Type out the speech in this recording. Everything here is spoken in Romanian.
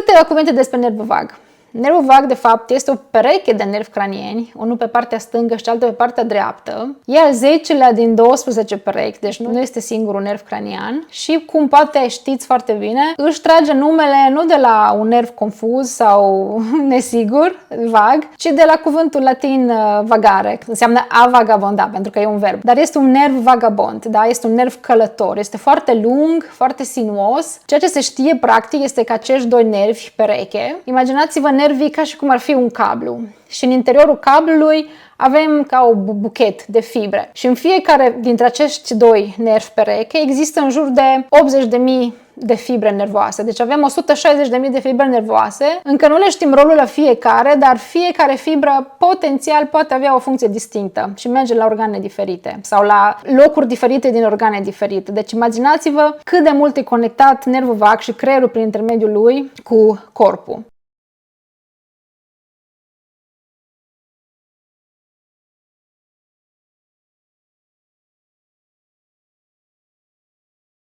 Câteva cuvinte despre nervul vag. Nervul vag, de fapt, este o pereche de nervi cranieni, unul pe partea stângă și altul pe partea dreaptă. E al 10-lea din 12 perechi, deci nu este singurul nerv cranian. Și, cum poate știți foarte bine, își trage numele nu de la un nerv confuz sau nesigur, vag, ci de la cuvântul latin vagare, înseamnă a vagabonda, pentru că e un verb. Dar este un nerv vagabond, da? Este un nerv călător, este foarte lung, foarte sinuos. Ceea ce se știe practic este că acești doi nervi pereche, imaginați-vă nervii ca și cum ar fi un cablu. Și în interiorul cablului avem ca o buchet de fibre. Și în fiecare dintre acești doi nervi pereche există în jur de 80.000 de fibre nervoase. Deci avem 160.000 de fibre nervoase. Încă nu le știm rolul la fiecare, dar fiecare fibră potențial poate avea o funcție distinctă și merge la organe diferite sau la locuri diferite din organe diferite. Deci imaginați-vă cât de mult e conectat nervul vag și creierul prin intermediul lui cu corpul.